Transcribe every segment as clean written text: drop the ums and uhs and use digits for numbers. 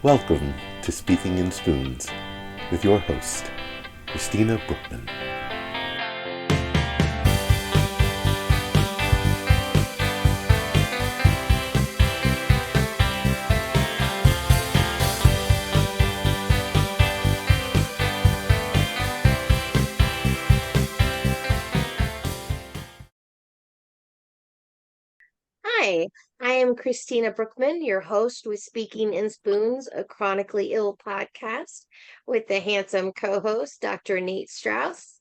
Welcome to Speaking in Spoons with your host, Christina Brookman. Hi, I am Christina Brookman, your host with Speaking in Spoons, a chronically ill podcast with the handsome co-host, Dr. Nate Strauss.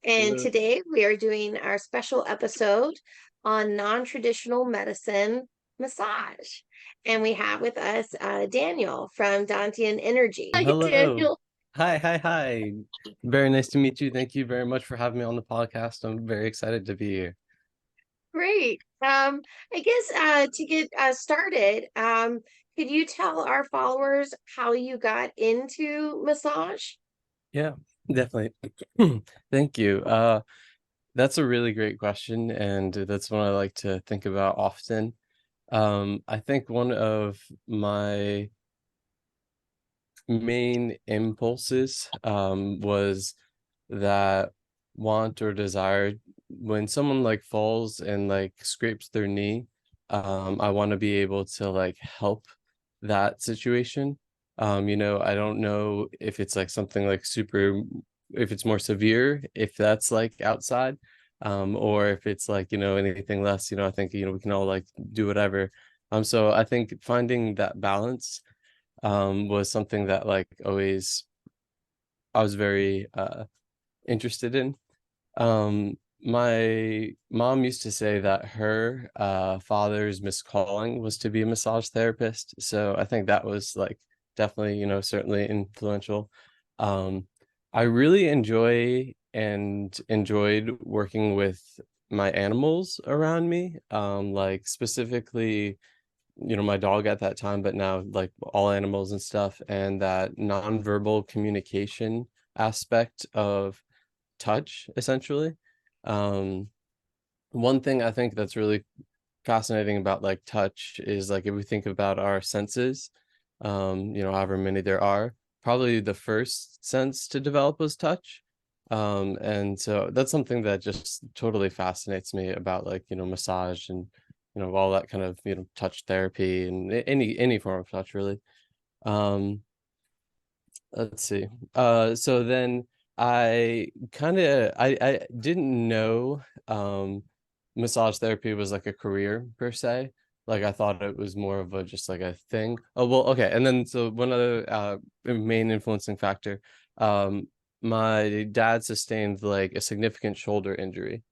And Hello. today we are doing our special episode on non-traditional medicine massage. And we have with us Daniel from Dantian Energy. Hi, Hello. Daniel. Hi. Very nice to meet you. Thank you very much for having me on the podcast. I'm very excited to be here. Great. I guess to get started, could you tell our followers how you got into massage? Yeah, definitely. Thank you. That's a really great question, and that's one I like to think about often. I think one of my main impulses was that want or desire when someone like falls and like scrapes their knee. I want to be able to like help that situation. I don't know if it's like something like super, if it's more severe, if that's like outside, or if it's like, anything less. I think, we can all like do whatever. So I think finding that balance was something that like always I was very interested in. My mom used to say that her father's miscalling was to be a massage therapist. So I think that was like definitely, certainly influential. Um, I really enjoyed working with my animals around me. Like specifically my dog at that time, but now like all animals and stuff, and that nonverbal communication aspect of touch, essentially. Um, One thing I think that's really fascinating about like touch is like if we think about our senses, however many there are, probably the first sense to develop was touch. And so that's something that just totally fascinates me about like, massage and, all that kind of, touch therapy and any form of touch really. Um, let's see. So then I didn't know massage therapy was like a career per se. Like I thought it was more of a just like a thing. Oh well, okay. And then so one other main influencing factor, um, my dad sustained like a significant shoulder injury,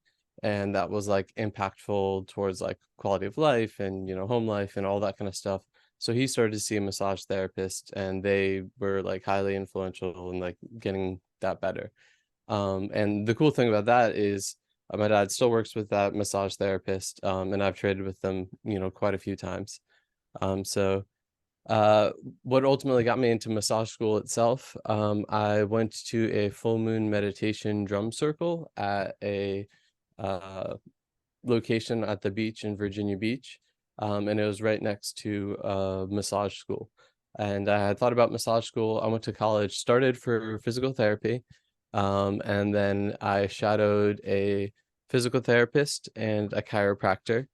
and that was like impactful towards like quality of life and home life and all that kind of stuff. So he started to see a massage therapist, and they were like highly influential in like getting that better. And the cool thing about that is my dad still works with that massage therapist, and I've traded with them, quite a few times. So uh, what ultimately got me into massage school itself, I went to a full moon meditation drum circle at a uh, location at the beach in Virginia Beach. And it was right next to a massage school. And I had thought about massage school. I went to college, started for physical therapy, and then I shadowed a physical therapist and a chiropractor.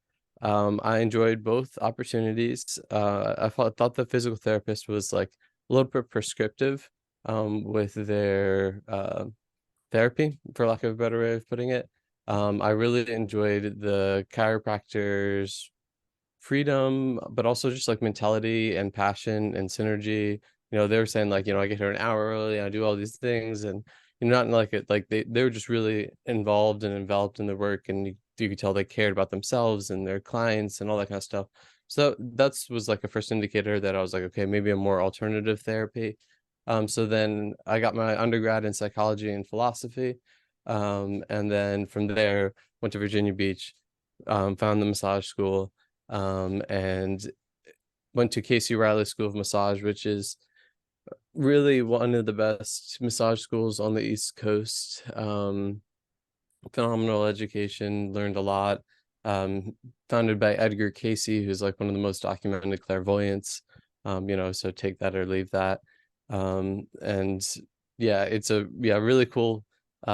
I enjoyed both opportunities. I thought the physical therapist was like a little bit prescriptive with their therapy, for lack of a better way of putting it. I really enjoyed the chiropractor's freedom, but also just like mentality and passion and synergy. They were saying like, I get here an hour early, I do all these things, and not in like it like they were just really involved and enveloped in the work, and you could tell they cared about themselves and their clients and all that kind of stuff. So that's was like a first indicator that I was like, okay, maybe a more alternative therapy. So then I got my undergrad in psychology and philosophy. And then from there went to Virginia Beach, found the massage school, and went to Casey Riley School of Massage, which is really one of the best massage schools on the East Coast. Phenomenal education, learned a lot. Founded by Edgar Casey, who's like one of the most documented clairvoyants. so take that or leave that. And yeah, it's a really cool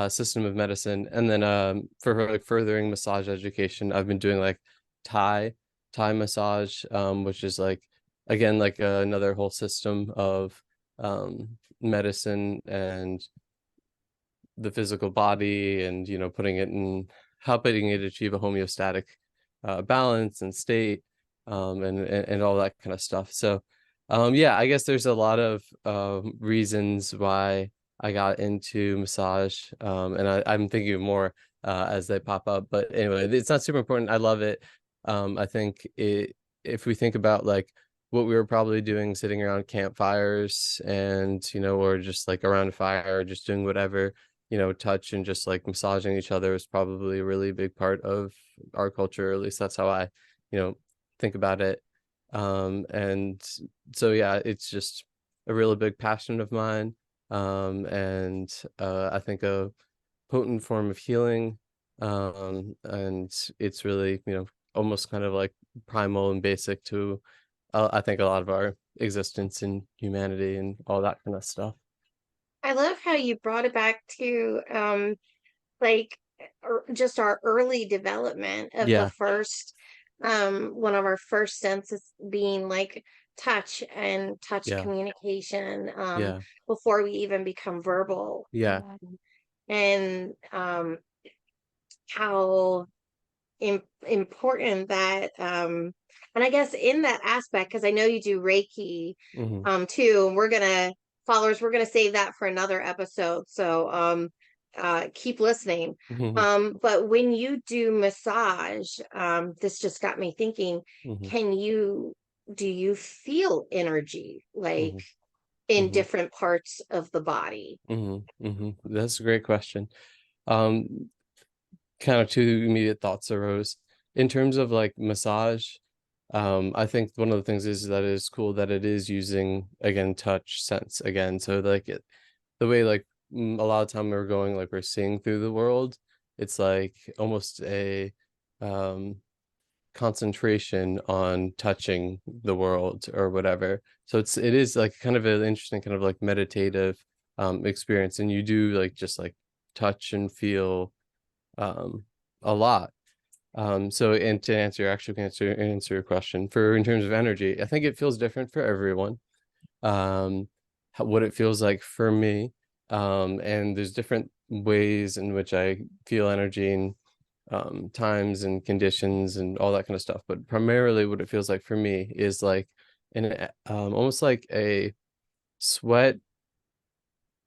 system of medicine. And then for like furthering massage education, I've been doing like Thai massage, which is like, again, like another whole system of medicine and the physical body, and putting it in, helping it achieve a homeostatic balance and state, and all that kind of stuff. So yeah, I guess there's a lot of reasons why I got into massage, and I'm thinking of more as they pop up. But anyway, it's not super important. I love it. I think if we think about like what we were probably doing, sitting around campfires and or just like around a fire, just doing whatever, touch and just like massaging each other is probably a really big part of our culture. At least that's how I think about it. And so yeah, it's just a really big passion of mine, and I think a potent form of healing, and it's really almost kind of like primal and basic to I think a lot of our existence in humanity and all that kind of stuff. I love how you brought it back to like just our early development of the Yeah, first one of our first senses being like touch and touch yeah, communication yeah, before we even become verbal. yeah. And how important that and I guess in that aspect, because I know you do Reiki Hmm. too, and we're gonna save that for another episode, so keep listening. Hmm. But when you do massage, this just got me thinking, Hmm. can you do you feel energy like Hmm. in Hmm. different parts of the body? Hmm. Hmm. That's a great question. Um, Kind of two immediate thoughts arose in terms of like massage. I think one of the things is that it is cool that it is using, again, touch sense again. So like the way like a lot of time we're going, like we're seeing through the world, it's like almost a um concentration on touching the world or whatever. So it is like kind of an interesting kind of like meditative experience, and you do like just like touch and feel um a lot. So, and to answer answer your question, for in terms of energy, I think it feels different for everyone. What it feels like for me, and there's different ways in which I feel energy, and times and conditions and all that kind of stuff. But primarily what it feels like for me is like almost like a sweat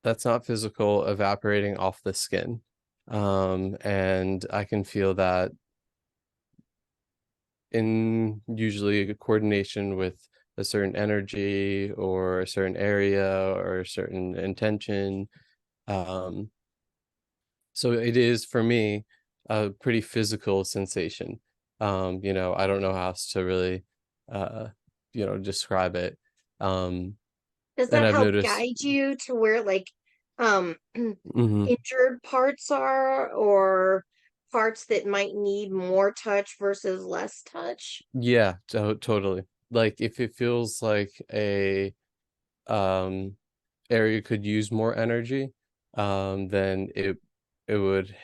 that's not physical evaporating off the skin. And I can feel that in usually a coordination with a certain energy or a certain area or a certain intention. Um, so it is for me a pretty physical sensation. I don't know how else to really uh, describe it. Um, Does and that I've help noticed. guide you to where like um Mhm. injured parts are, or parts that might need more touch versus less touch? Yeah, totally. Like if it feels like a um area could use more energy, then it would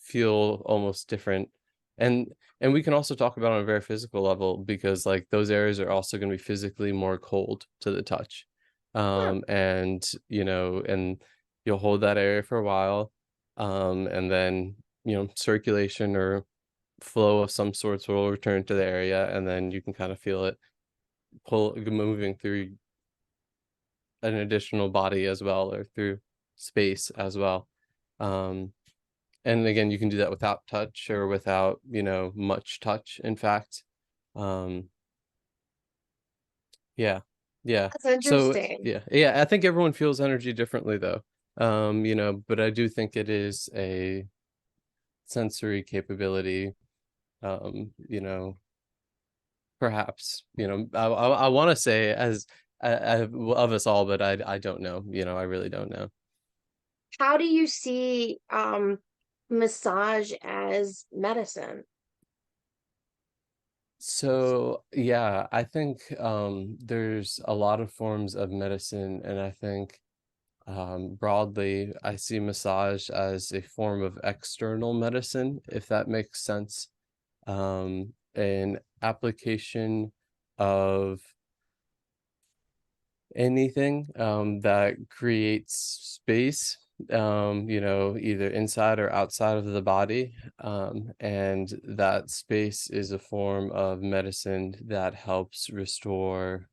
feel almost different. And we can also talk about on a very physical level, because like those areas are also going to be physically more cold to the touch. Huh. And and you'll hold that area for a while, and then circulation or flow of some sorts will return to the area, and then you can kind of feel it moving through an additional body as well, or through space as well. um and again, you can do that without touch or without much touch, in fact. um yeah, yeah. That's So interesting. yeah, I think everyone feels energy differently though. But I do think it is a sensory capability. Perhaps I want to say as of us all, but I don't know. I really don't know. How do you see massage as medicine? So yeah, I think there's a lot of forms of medicine, and I think broadly I see massage as a form of external medicine, if that makes sense. An application of anything that creates space, either inside or outside of the body. And that space is a form of medicine that helps restore,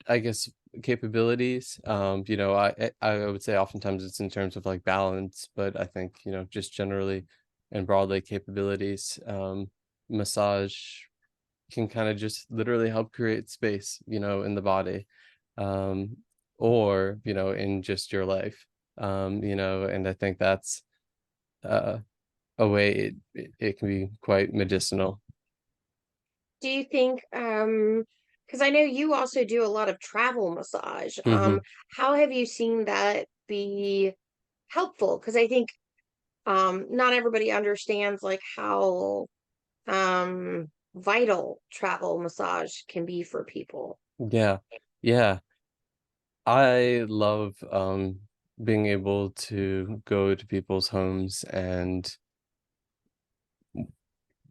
I guess, capabilities. I would say oftentimes it's in terms of like balance, but I think, just generally and broadly capabilities. Massage can kind of just literally help create space, in the body, um, or, in just your life. And I think that's uh, a way it can be quite medicinal. Do you think, because I know you also do a lot of travel massage, Hmm. how have you seen that be helpful? Because I think not everybody understands like how vital travel massage can be for people. Yeah, yeah. I love being able to go to people's homes and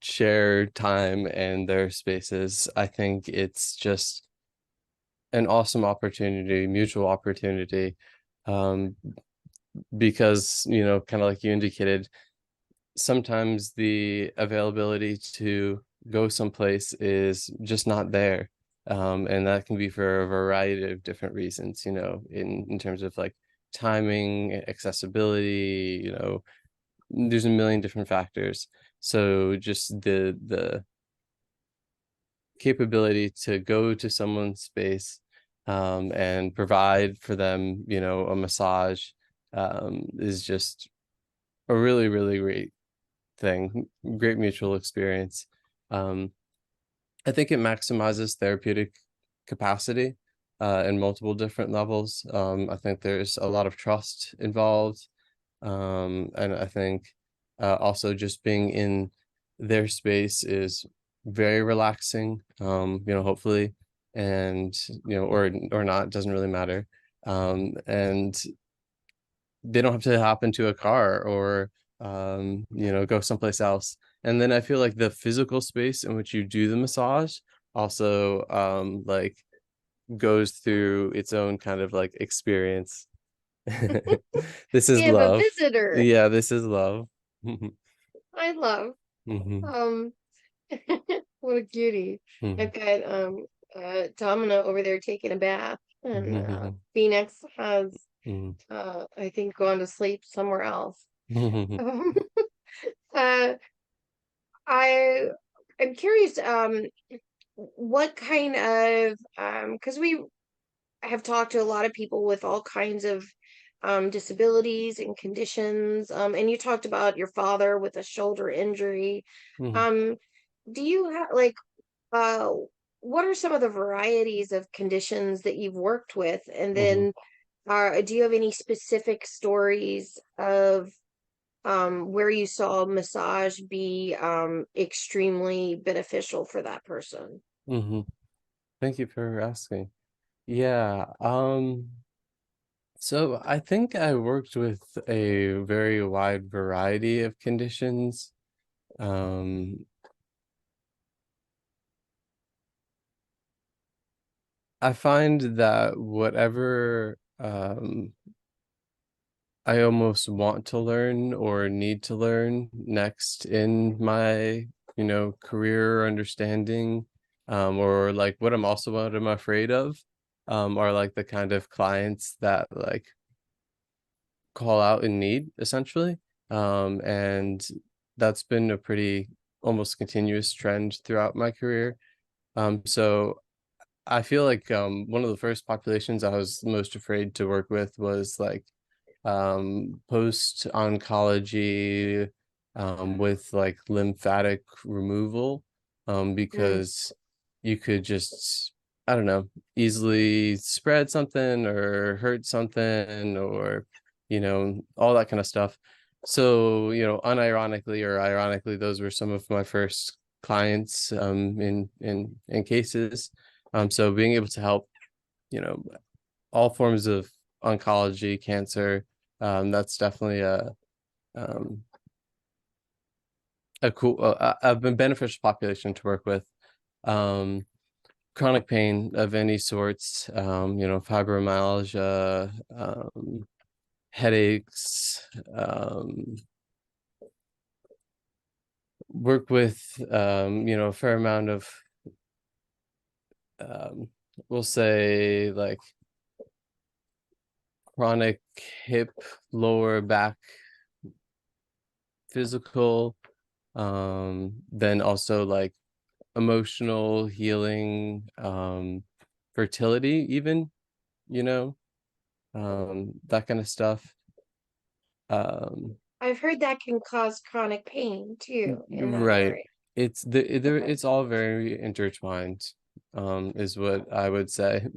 share time and their spaces. I think it's just an awesome opportunity, mutual opportunity, um, because, kind of like you indicated, sometimes the availability to go someplace is just not there. And that can be for a variety of different reasons, in terms of like timing, accessibility, there's a million different factors. So just the capability to go to someone's space, and provide for them, a massage, is just a really, really great thing, great mutual experience. Um, I think it maximizes therapeutic capacity in multiple different levels. I think there's a lot of trust involved. And I think also just being in their space is very relaxing, hopefully, and, or not, doesn't really matter. And they don't have to hop into a car or go someplace else. And then I feel like the physical space in which you do the massage also like goes through its own kind of like experience. This We is have a love. visitor. Yeah, this is love. I love. Mhm, Um, what a cutie. mhm, I've got Domino over there taking a bath, and mhm, Phoenix has mhm, I think gone to sleep somewhere else. mhm, Um, uh, I I'm curious, what kind of because we have talked to a lot of people with all kinds of disabilities and conditions, and you talked about your father with a shoulder injury. mhm, Um, do you have like uh what are some of the varieties of conditions that you've worked with? And mhm, then do you have any specific stories of where you saw massage be extremely beneficial for that person? mhm. Thank you for asking. Yeah, so I think I worked with a very wide variety of conditions. Um, I find that whatever I almost want to learn or need to learn next in my, career or understanding, or like what I'm afraid of, are like the kind of clients that like call out in need, essentially. And that's been a pretty almost continuous trend throughout my career. So I feel like one of the first populations I was most afraid to work with was like post oncology, with like lymphatic removal, Mm. because you could just, I don't know, easily spread something or hurt something or all that kind of stuff. So, unironically or ironically, those were some of my first clients in cases. So being able to help, all forms of oncology, cancer, that's definitely um, a beneficial population to work with. Chronic pain of any sorts, fibromyalgia, headaches, work with a fair amount of we'll say like chronic hip, lower back, physical, then also like emotional healing, fertility even, that kind of stuff. I've heard that can cause chronic pain too in that Right. area. It's all very intertwined, is what I would say.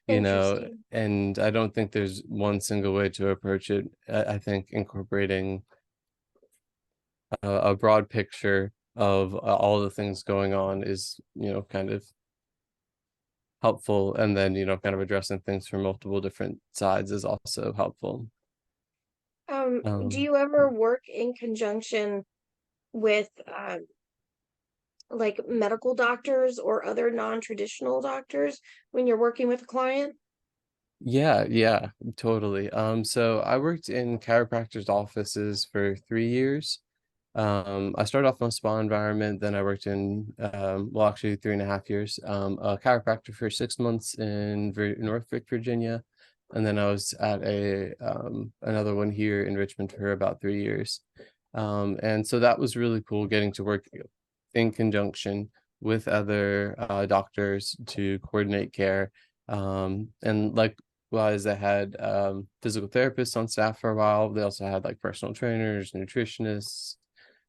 Interesting. And I don't think there's one single way to approach it. I think incorporating a broad picture of all the things going on is, kind of helpful, and then, kind of addressing things from multiple different sides is also helpful. Do you ever work in conjunction with like medical doctors or other non-traditional doctors when you're working with a client? Yeah, totally. So I worked in chiropractors' offices for 3 years. I started off in a spa environment, then I worked in, well, actually 3.5 years, a chiropractor for 6 months in Norfolk, Virginia, and then I was at another one here in Richmond for about 3 years. And so that was really cool, getting to work in conjunction with other doctors to coordinate care. And likewise, I had physical therapists on staff for a while. They also had like personal trainers, nutritionists,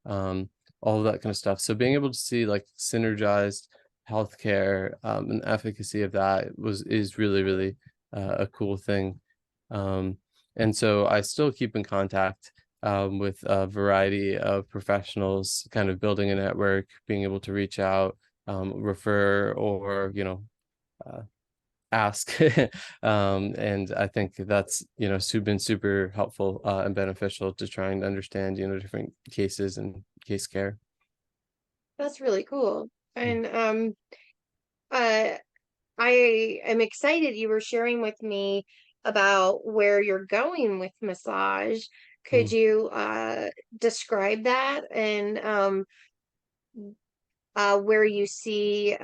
all of that kind of stuff. So being able to see like synergized healthcare, and efficacy of that is really, really a cool thing. And so I still keep in contact with a variety of professionals, kind of building a network, being able to reach out, refer, or ask. And I think that's been super helpful and beneficial to trying to understand different cases and case care. That's really cool. And uh I am excited you were sharing with me about where you're going with massage. Could Mm. you describe that and where you see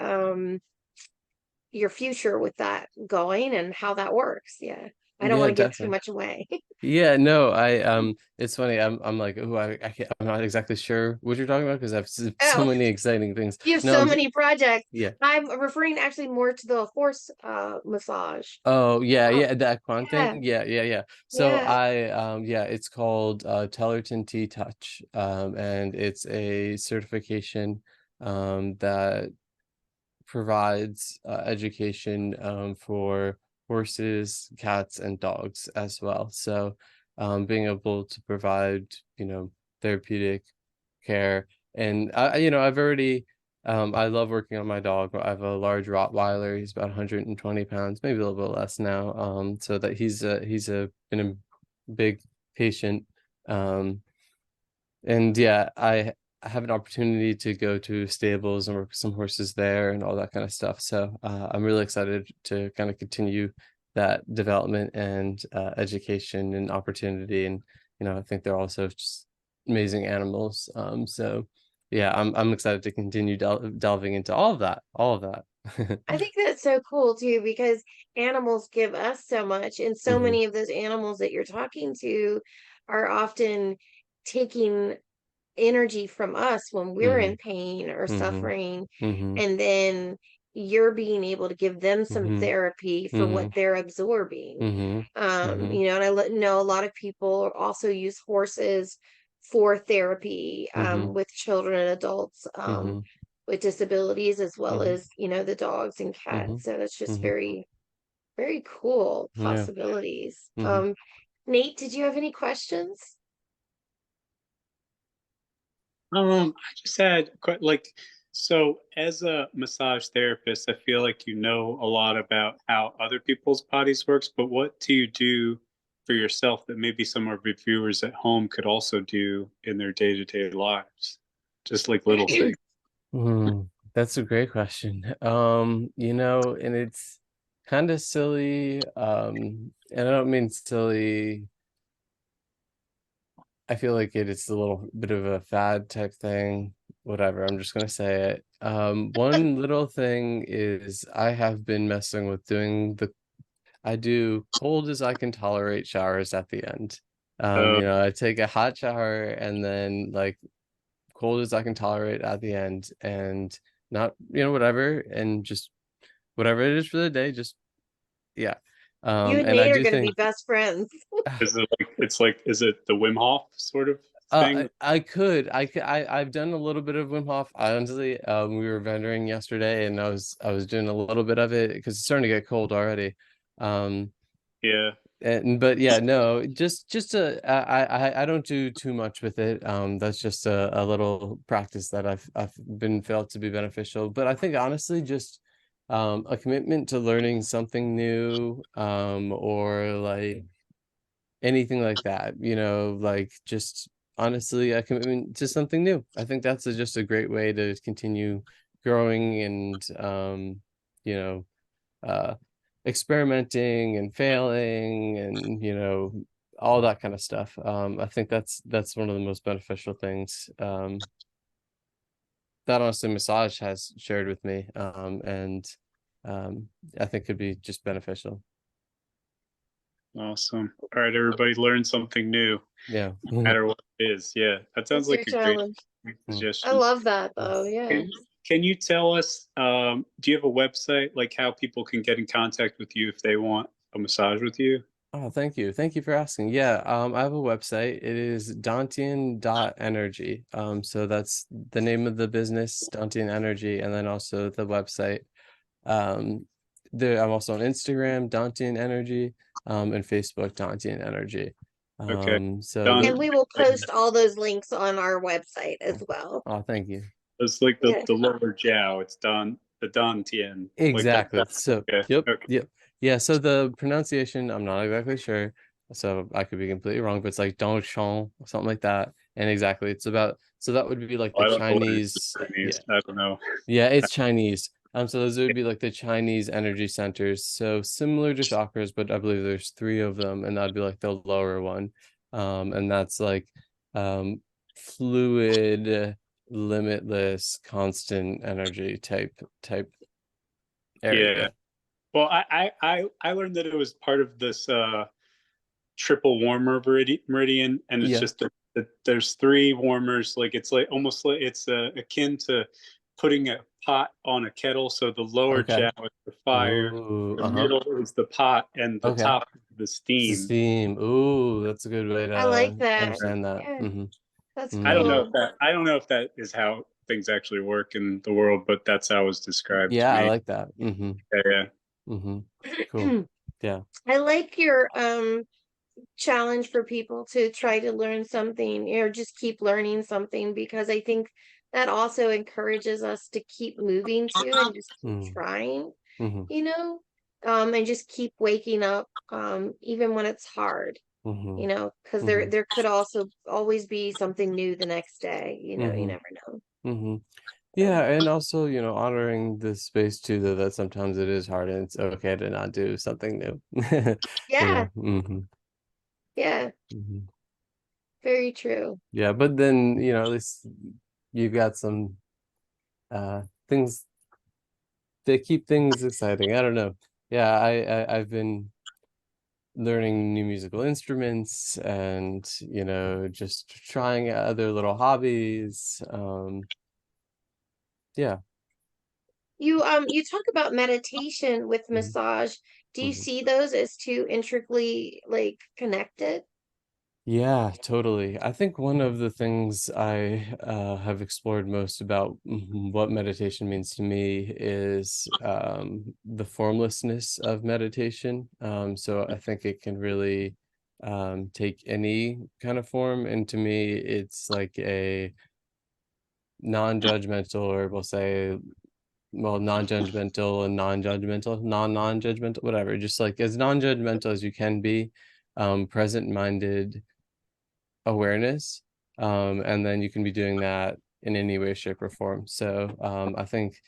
your future with that going and how that works? Yeah. I don't want Yeah, to give too definitely. much away. Yeah, no, it's funny. I'm like, oh, I can't, I'm not exactly sure what you're talking about because I have so Oh, many exciting things. you have No, so many projects. yeah. I'm referring actually more to the horse massage. Oh, yeah, Oh, yeah, that quant yeah. thing. Yeah. So Yeah. yeah, it's called Tellerton T Touch. And it's a certification that provides education for horses, cats, and dogs as well. So being able to provide, therapeutic care. And I've already, I love working on my dog. I have a large Rottweiler. He's about 120 pounds, maybe a little bit less now. So that been a big patient. And yeah, I have an opportunity to go to stables and work with some horses there and all that kind of stuff. So I'm really excited to kind of continue that development and education and opportunity. And I think they're also just amazing animals. So yeah, I'm excited to continue delving into all of that, I think that's so cool too because animals give us so much, and so Hmm. many of those animals that you're talking to are often taking energy from us when we're Hmm. in pain or Hmm. suffering, Hmm. and then you're being able to give them some Hmm. therapy for Hmm. what they're absorbing. Hmm. Hmm. And know a lot of people also use horses for therapy Hmm. with children and adults. Hmm. With disabilities as well Hmm. as the dogs and Hmm. cats, so that's just Hmm. very, very cool Yeah. possibilities. Hmm. Nate, did you have any questions? I just had quite like so as a massage therapist, I feel like you know a lot about how other people's bodies works, but what do you do for yourself that maybe some of your viewers at home could also do in their day-to-day lives? Just like little things. That's a great question. And it's kind of silly. And I don't mean silly. I feel like it's a little bit of a fad type thing. Whatever, I'm just gonna say it. One little thing is I have been messing with I do cold as I can tolerate showers at the end. Uh, I take a hot shower and then like cold as I can tolerate at the end, and not, whatever, and just whatever it is for the day, just yeah. You and And I Nate are do going to think be best friends. is it the Wim Hof sort of thing? I've done a little bit of Wim Hof. Honestly, we were vendoring yesterday, and I was doing a little bit of it because it's starting to get cold already. Um, Yeah. but yeah, no, I don't do too much with it. That's just a little practice that I've been felt to be beneficial. But I think honestly, just a commitment to learning something new, or like anything like that, like just honestly a commitment to something new. I think that's just a great way to continue growing and you know uh experimenting and failing and all that kind of stuff. I think that's one of the most beneficial things that honestly massage has shared with me, and um I think could be just beneficial. Awesome. All right, everybody learn something new, Yeah. no matter what it is. Yeah, that sounds That's your like a great challenge. I suggestion. love that though. Yeah. Can you tell us, do you have a website, like how people can get in contact with you if they want a massage with you? Oh, thank you. Thank you for asking. Yeah, I have a website. It is Dantian.energy. So that's the name of the business, Dantian Energy, and then also the website. Um, I'm also on Instagram, Dantian Energy, and Facebook, Dantian Energy. Okay, So done. And we will post all those links on our website as well. oh, thank you. It's like Yeah. the lower Jiao. It's done. The Dan Tien. Like that. Exactly. So, Okay. yep, Okay. yep. Yeah, so the pronunciation, I'm not exactly sure. So I could be completely wrong, but it's like Dongchong or something like that. And exactly, it's about, so that would be like Well, the I don't know what it is Chinese. in Yeah. Chinese. I don't know. Yeah, it's Chinese. So those would be like the Chinese energy centers. So similar to chakras, but I believe there's three of them, and that'd be like the lower one. And that's like fluid, limitless, constant energy type Yeah. area. Well, I learned that it was part of this triple warmer meridian, and it's Yeah. just that there's three warmers. Like it's like almost like it's akin to putting a pot on a kettle. So the lower Okay. Jiao is the fire, Ooh, the middle is the pot, and the okay. top is the It's the steam. steam. Ooh, that's a good way I to like that. understand that. Yeah. Mm-hmm. That's Mm. I don't know cool. if that is how things actually work in the world, but that's how it was described to Yeah, I me. like that. Mm-hmm. Yeah. Mm-hmm. Cool. Yeah. I like your challenge for people to try to learn something or just keep learning something, because I think that also encourages us to keep moving too and just keep Mm. trying, Mm-hmm. and just keep waking up, even when it's hard, Mm-hmm. because Mm-hmm. there could also always be something new the next day, you Mm-hmm. never know. Mm-hmm. Yeah, and also, honoring the space too, though, that sometimes it is hard and it's okay to not do something new. Yeah, Mm-hmm. yeah, Mm-hmm. very true. Yeah, but then, at least you've got some things that keep things exciting. I don't know. Yeah, I've been learning new musical instruments and, just trying other little hobbies. Yeah. You talk about meditation with Mhm. massage. Do you Mhm. see those as two intricately like connected? Yeah, totally. I think one of the things I have explored most about what meditation means to me is the formlessness of meditation. So I think it can really take any kind of form, and to me, it's like non-judgmental, or we'll say, well, non-judgmental and non-judgmental, non-judgmental, whatever, just like as non-judgmental as you can be, present-minded awareness, and then you can be doing that in any way, shape, or form. So I think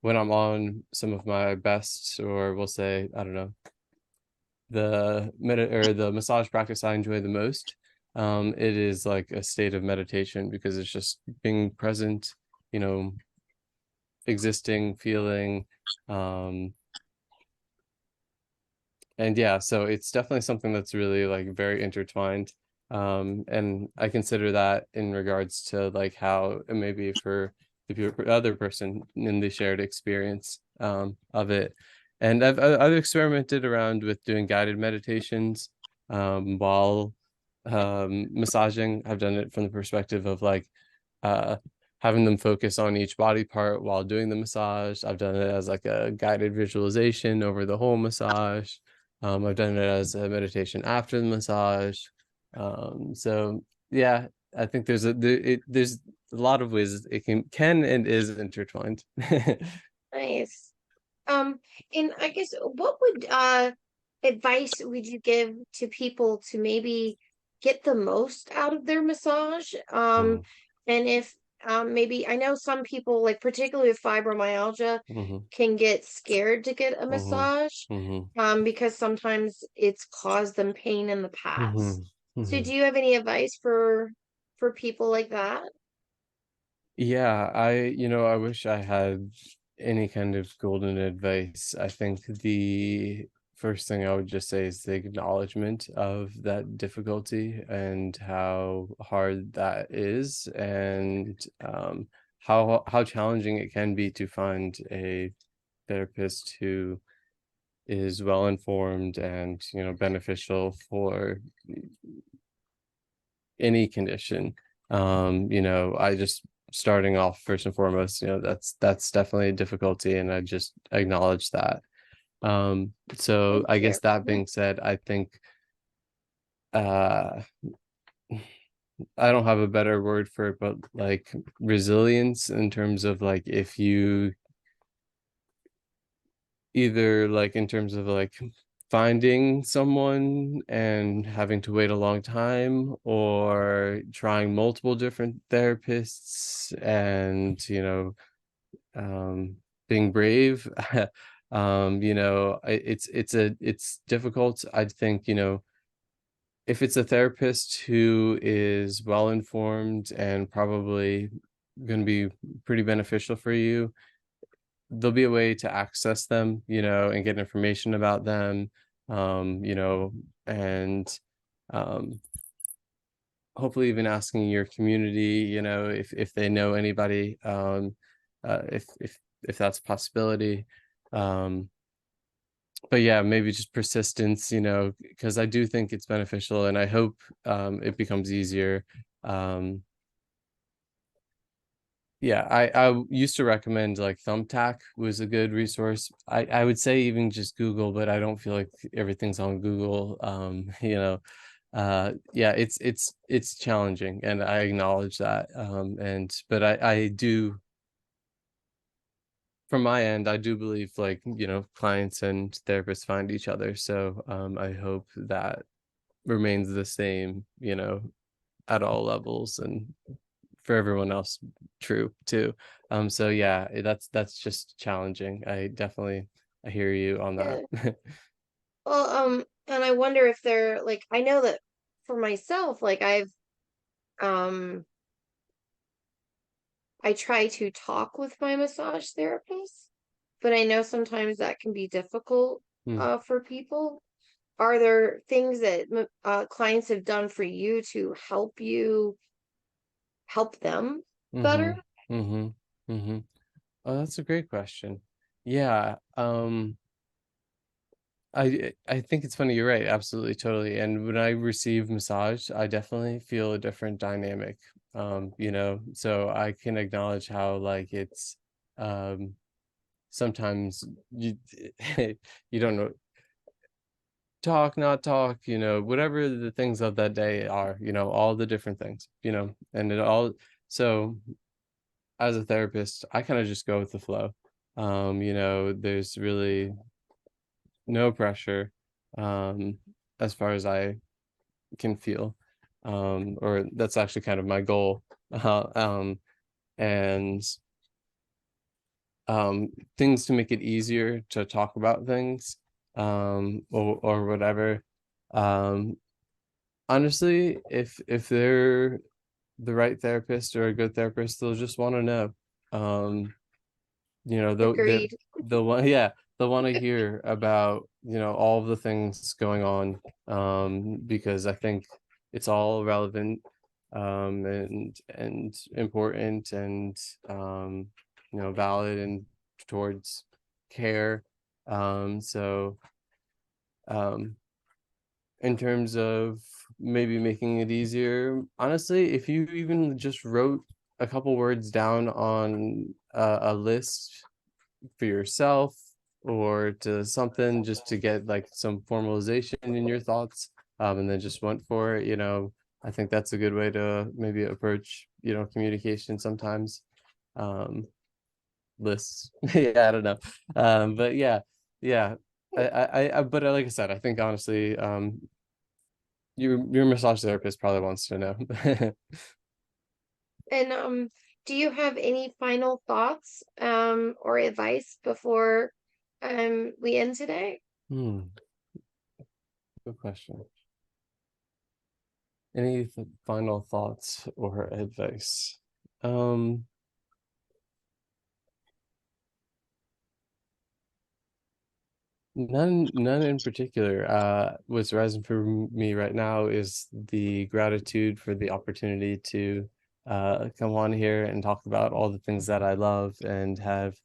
when I'm on some of my best, or we'll say, I don't know, the massage practice I enjoy the most, it is like a state of meditation, because it's just being present, existing, feeling, and yeah, so it's definitely something that's really like very intertwined, and I consider that in regards to like how it may be for the other person in the shared experience of it. And I've experimented around with doing guided meditations while massaging. I've done it from the perspective of like having them focus on each body part while doing the massage. I've done it as like a guided visualization over the whole massage. I've done it as a meditation after the massage. So yeah, I think there's there's a lot of ways it can and is intertwined. Nice. And I guess what would advice would you give to people to maybe get the most out of their massage? And if maybe I know some people, like particularly with fibromyalgia, Mhm, can get scared to get a mhm, massage mhm, because sometimes it's caused them pain in the past. mhm, So mhm. do you have any advice for people like that? Yeah, I wish I had any kind of golden advice. I think the first thing I would just say is the acknowledgement of that difficulty and how hard that is, and how challenging it can be to find a therapist who is well informed and beneficial for any condition. I just starting off first and foremost, that's definitely a difficulty, and I just acknowledge that. So Thank I you. guess that being said, I think uh I don't have a better word for it, but like resilience, in terms of like if you either like in terms of like finding someone and having to wait a long time, or trying multiple different therapists, and being brave. It's difficult. I think if it's a therapist who is well informed and probably going to be pretty beneficial for you, there'll be a way to access them, and get information about them, and um, hopefully even asking your community, if they know anybody, if that's a possibility. Um, but yeah, maybe just persistence, because I do think it's beneficial, and I hope it becomes easier. Um, Yeah, I used to recommend like Thumbtack was a good resource. I would say even just Google, but I don't feel like everything's on Google. Yeah, it's challenging, and I acknowledge that. But I do, from my end, I do believe like, clients and therapists find each other. So I hope that remains the same, at all levels, and for everyone else true too. So yeah, that's just challenging. I hear you on that. Yeah. Well, and I wonder if they're like, I know that for myself, like um, I try to talk with my massage therapist, but I know sometimes that can be difficult, Mm, for people. Are there things that clients have done for you to help them mm-hmm, better? mm-hmm, mm-hmm. Oh, that's a great question. Yeah, I think it's funny, you're right, absolutely, totally. And when I receive massage, I definitely feel a different dynamic. So I can acknowledge how like it's um sometimes you you don't know, talk, not talk, whatever the things of that day are, all the different things, and it all, so as a therapist, I kind of just go with the flow. There's really no pressure, as far as I can feel, or that's actually kind of my goal. And things to make it easier to talk about things, or whatever. Honestly, if they're the right therapist or a good therapist, they'll just want to know. Agreed. They'll want, yeah, they'll want to hear about, all of the things going on, because I think it's all relevant, and important, and valid and towards care. So in terms of maybe making it easier, honestly, if you even just wrote a couple words down on a list for yourself, or to something, just to get like some formalization in your thoughts, and then just went for it, I think that's a good way to maybe approach, communication sometimes. Lists. Yeah, I don't know. But yeah. But like I said, I think honestly, your massage therapist probably wants to know. And do you have any final thoughts or advice before we end today? Good question. Any final thoughts or advice? None in particular. What's rising for me right now is the gratitude for the opportunity to come on here and talk about all the things that I love, and have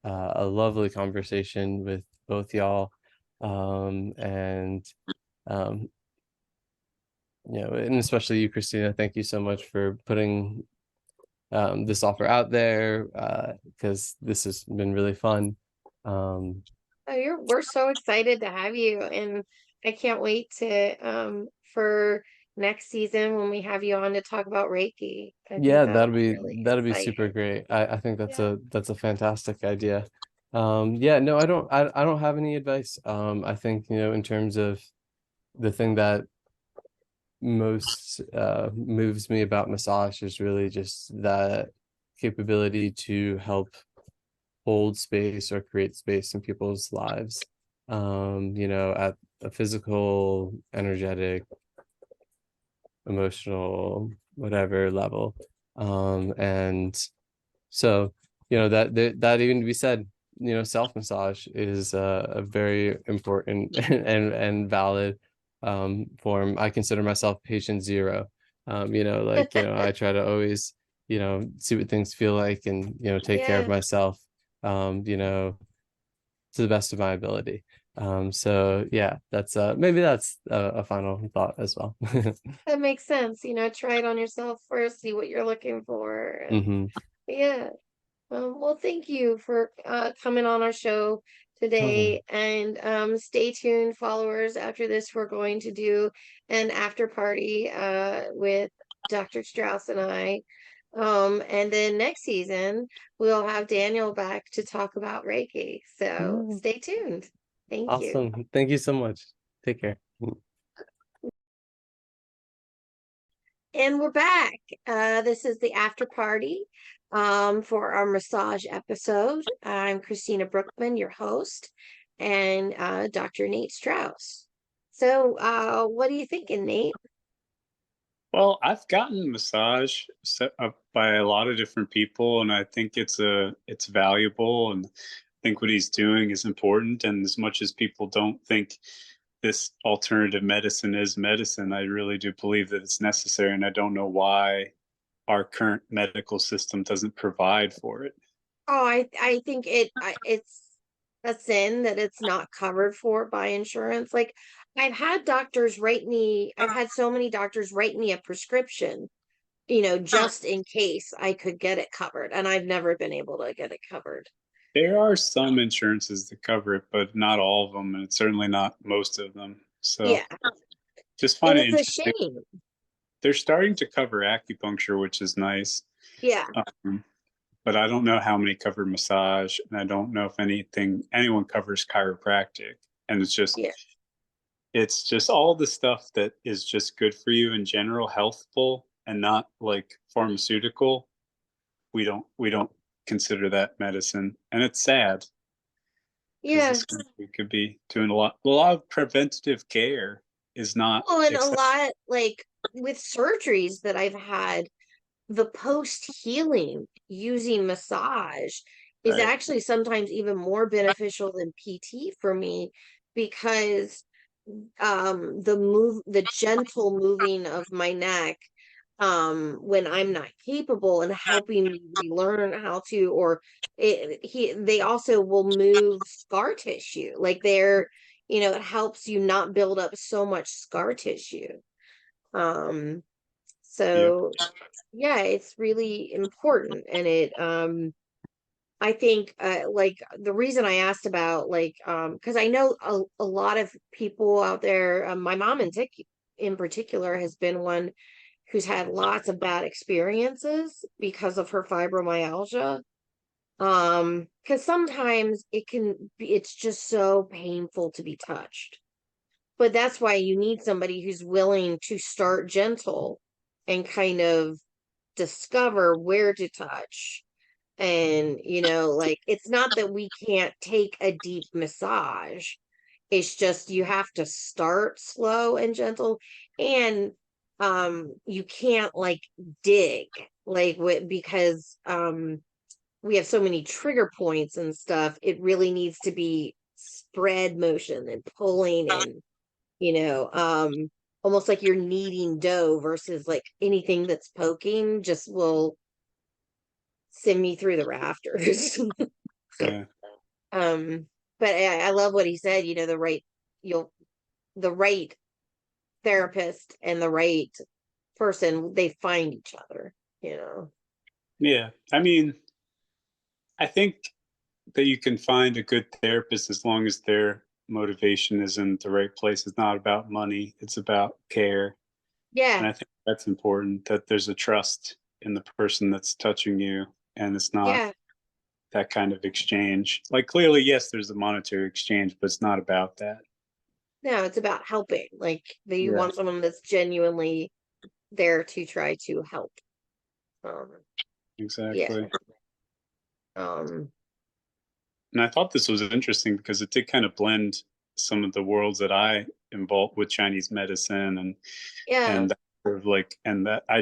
a lovely conversation with both y'all. And and especially you, Christina. Thank you so much for putting this offer out there, because this has been really fun. We're so excited to have you, and I can't wait to for next season when we have you on to talk about Reiki. I think Yeah, that'll be really that'll be super exciting. great. I think that's Yeah. a fantastic idea. Yeah, no, I don't have any advice. I think, in terms of the thing that most moves me about massage is really just that capability to help hold space or create space in people's lives, at a physical, energetic, emotional, whatever level. And so, that even to be said, self massage is a very important and valid form. I consider myself patient zero. I try to always, see what things feel like, and, take care of Yeah, myself, to the best of my ability. So yeah, that's maybe that's a final thought as well. that makes sense. Try it on yourself first, see what you're looking for. And Hmm. yeah. Well, thank you for coming on our show Totally. today. And stay tuned, followers. After this, we're going to do an after party with Dr. Strauss and I. And then next season, we'll have Daniel back to talk about Reiki. So Yeah. stay tuned. Thank you. Awesome. Thank you so much. Take care. And we're back. This is the after party for our massage episode. I'm Christina Brookman, your host, and Dr. Nate Strauss. So, what are you thinking, Nate? Well, I've gotten massage set up by a lot of different people, and I think it's valuable, and I think what he's doing is important. And as much as people don't think this alternative medicine is medicine, I really do believe that it's necessary, and I don't know why our current medical system doesn't provide for it. Oh, I think it's a sin that it's not covered for by insurance. Like I've had so many doctors write me a prescription, just in case I could get it covered, and I've never been able to get it covered. There are some insurances that cover it, but not all of them, and it's certainly not most of them. So Yeah, just and find it it's a interesting. shame. They're starting to cover acupuncture, which is nice. Yeah. Um, but I don't know how many cover massage, and I don't know if anyone covers chiropractic. And Yeah. it's just all the stuff that is just good for you in general, healthful and not like pharmaceutical. We don't consider that medicine, and it's sad because Yeah. this country could be doing a lot of preventative care is not Well, and a accepted. lot like with surgeries that I've had, the post healing using massage is Right. actually sometimes even more beneficial than PT for me, because the gentle moving of my neck when I'm not capable and helping me relearn how to, or they also will move scar tissue, like it helps you not build up so much scar tissue. um Yep. so yeah, it's really important. And I think like the reason I asked about like because I know a lot of people out there, my mom in particular has been one who's had lots of bad experiences because of her fibromyalgia. Because sometimes it's just so painful to be touched. But that's why you need somebody who's willing to start gentle and kind of discover where to touch. And like, it's not that we can't take a deep massage, it's just you have to start slow and gentle. And you can't like dig like because we have so many trigger points and stuff. It really needs to be spread motion and pulling, and you know um almost like you're kneading dough, versus like anything that's poking just will send me through the rafters. Yeah. um but I love what he said, you'll the right therapist and the right person, they find each other. Yeah. I mean, I think that you can find a good therapist as long as their motivation is in the right place. It's not about money, it's about care. And Yeah. I think that's important, that there's a trust in the person that's touching you, and it's not Yeah. that kind of exchange. Like, clearly, yes, there's a monetary exchange, but it's not about that. No, it's about helping. Like, you Yeah, want someone that's genuinely there to try to help. um yeah. exactly. um And I thought this was interesting because it did kind of blend some of the worlds that I involved with Chinese medicine yeah. and that sort of like, and that I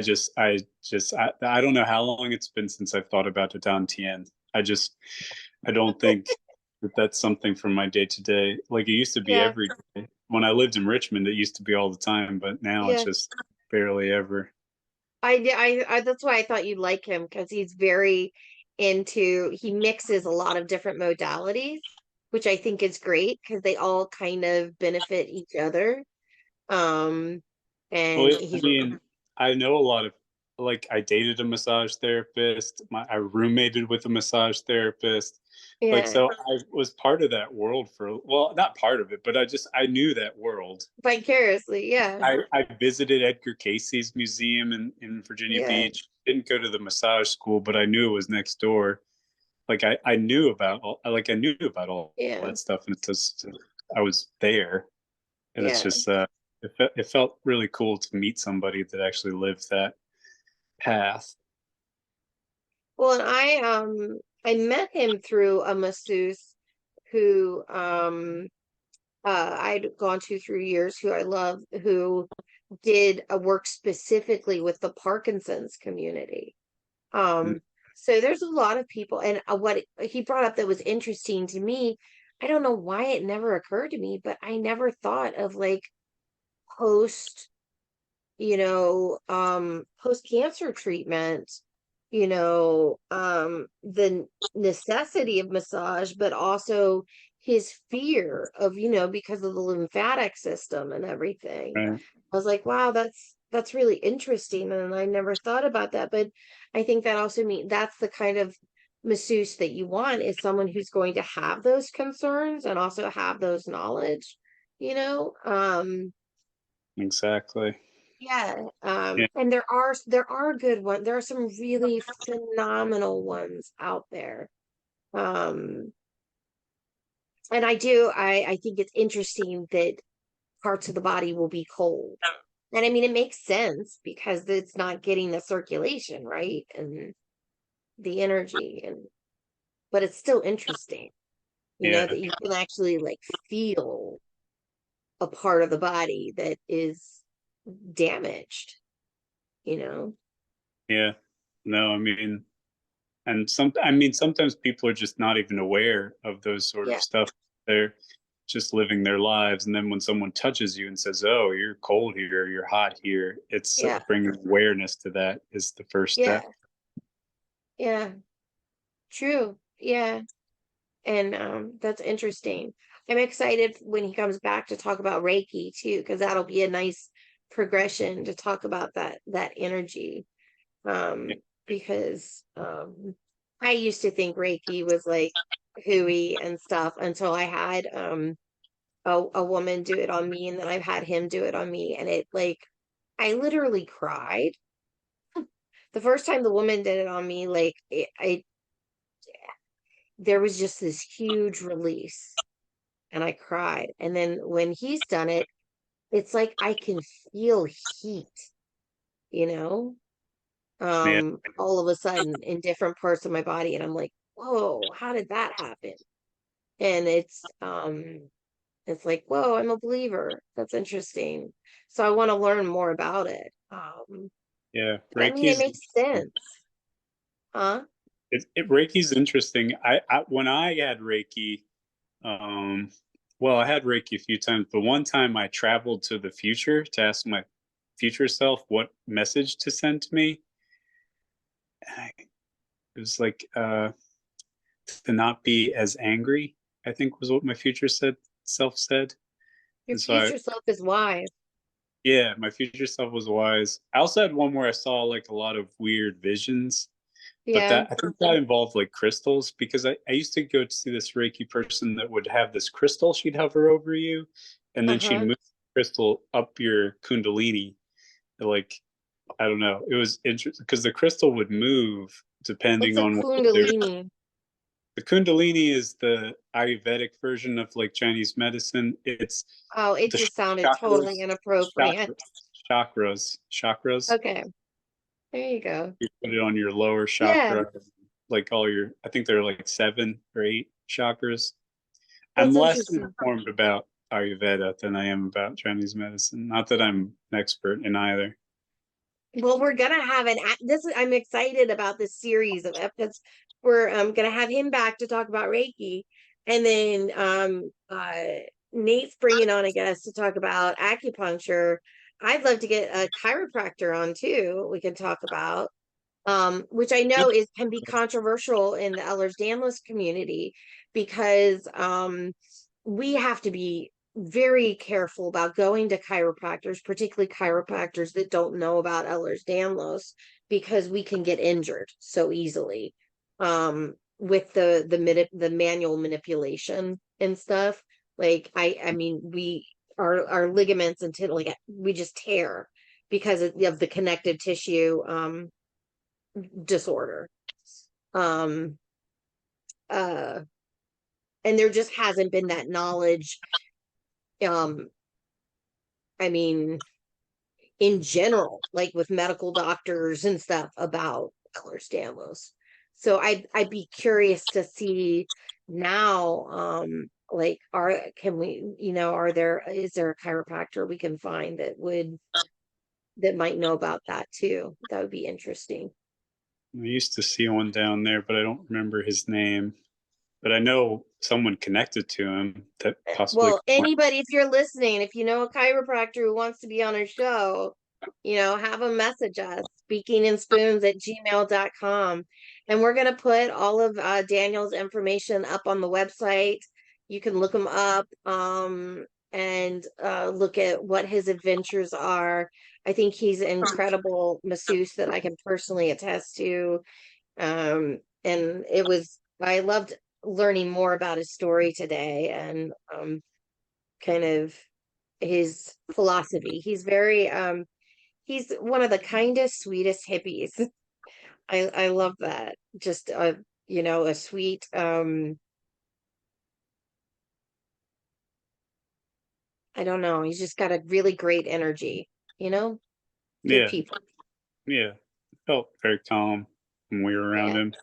don't know how long it's been since I've thought about the Dantian. I don't think that that's something from my day to day. Like, it used to be Yeah. every day. When I lived in Richmond, it used to be all the time, but now it's Yeah. just barely ever. I that's why I thought you'd like him, because he's very he mixes a lot of different modalities, which I think is great because they all kind of benefit each other. um and Well, I he's mean, I know a lot of, like, I dated a massage therapist. I roommated with a massage therapist. Like, yeah, so I was part of that world for, well, not part of it, but I knew that world. vicariously, yeah. I visited Edgar Casey's museum in Virginia Yeah. Beach. Didn't go to the massage school, but I knew it was next door. Like, I knew about all Yeah. that stuff, and it's just I was there, and it's Yeah. just it felt really cool to meet somebody that actually lived that path. Well, and I met him through a masseuse who I'd gone to through years, who I love, who did a work specifically with the Parkinson's community. Mm. Um, so there's a lot of people, and he brought up that was interesting to me. I don't know why it never occurred to me, but I never thought of like post, post cancer treatment, the necessity of massage, but also his fear of, because of the lymphatic system and everything. Right. I was like, wow, that's really interesting, and I never thought about that. But I think that also means that's the kind of masseuse that you want, is someone who's going to have those concerns and also have those knowledge. Exactly. Yeah. Yeah. And there are good ones. There are some really phenomenal ones out there. And I think it's interesting that parts of the body will be cold. And I mean, it makes sense because it's not getting the circulation, right? And the energy, but it's still interesting, Yeah. that you can actually like feel a part of the body that is damaged, you know? Yeah. No, I mean, sometimes people are just not even aware of those sort of Yeah. stuff. They're just living their lives, and then when someone touches you and says, "Oh, you're cold here, you're hot here," it's Yeah. bringing awareness to that is the first Yeah. step. Yeah. True. Yeah. And that's interesting. I'm excited when he comes back to talk about Reiki too, because that'll be a nice progression to talk about that energy. Yeah. Because I used to think Reiki was like hooey and stuff until I had a woman do it on me, and then I've had him do it on me, and it like I literally cried. The first time the woman did it on me, like there was just this huge release, and I cried. And then when he's done it, it's like I can feel heat, you know, Yeah. all of a sudden in different parts of my body, and I'm like, whoa, how did that happen? And it's like, whoa, I'm a believer. That's interesting. So I want to learn more about it. Yeah. I mean, it Reiki's makes sense, huh? Reiki's interesting. I when I had Reiki, well, I had Reiki a few times, but one time I traveled to the future to ask my future self what message to send to me. It was like to not be as angry, I think was what my future self said. Your And so I, future self is wise. yeah, my future self was wise. I also had one where I saw like a lot of weird visions, but Yeah. that I think that involved like crystals because I used to go to see this Reiki person that would have this crystal she'd hover over you, and then she'd Uh-huh. move the crystal up your kundalini. Like, I don't know. It was interesting because the crystal would move What's depending a on what kundalini? the kundalini is the Ayurvedic version of like Chinese medicine. It's Oh, it the just sounded chakras, totally inappropriate. chakras. Okay, there you go. You put it on your lower Yeah, chakra, like all your, I think there are like 7 or 8 chakras. I'm that's less interesting. informed about Ayurveda than I am about Chinese medicine. Not that I'm an expert in either. Well, we're gonna have I'm excited about this series of episodes. We're gonna have him back to talk about Reiki, and then Nate's bringing on a guest to talk about acupuncture. I'd love to get a chiropractor on too. We can talk about which I know is can be controversial in the Ehlers-Danlos community because we have to be very careful about going to chiropractors, particularly chiropractors that don't know about Ehlers-Danlos, because we can get injured so easily with the manual manipulation and stuff. Like I mean, our ligaments and like we just tear because of the connective tissue disorder. Um uh and there just hasn't been that knowledge, um I mean, in general, like with medical doctors and stuff about Ehlers-Danlos. So I'd be curious to see now, like can we, is there a chiropractor we can find that might know about that too? That would be interesting. I used to see one down there, but I don't remember his name. But I know someone connected to him that possibly. Well, anybody, if you're listening, if you know a chiropractor who wants to be on our show, have them message us, speakinginspoons@gmail.com. And we're going to put all of Daniel's information up on the website. You can look him up and look at what his adventures are. I think he's an incredible masseuse that I can personally attest to. And I loved learning more about his story today and kind of his philosophy. He's very he's one of the kindest, sweetest hippies. I love that. Just a sweet I don't know, he's just got a really great energy, good Yeah, people. yeah. Felt very calm when we were around Yeah. him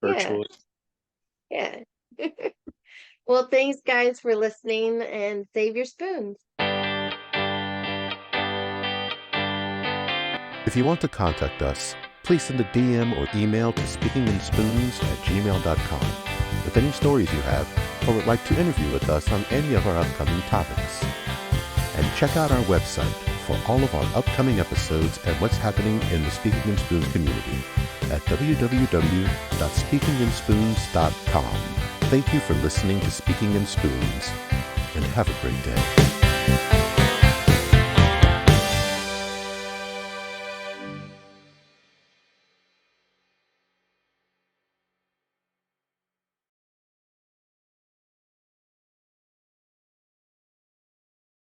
Yeah. virtually. Yeah. Well, thanks guys for listening, and save your spoons. If you want to contact us, please send a DM or email to speakinginspoons@gmail.com with any stories you have or would like to interview with us on any of our upcoming topics. And check out our website for all of our upcoming episodes and what's happening in the Speaking in Spoons community at www.speakinginspoons.com. Thank you for listening to Speaking in Spoons, and have a great day.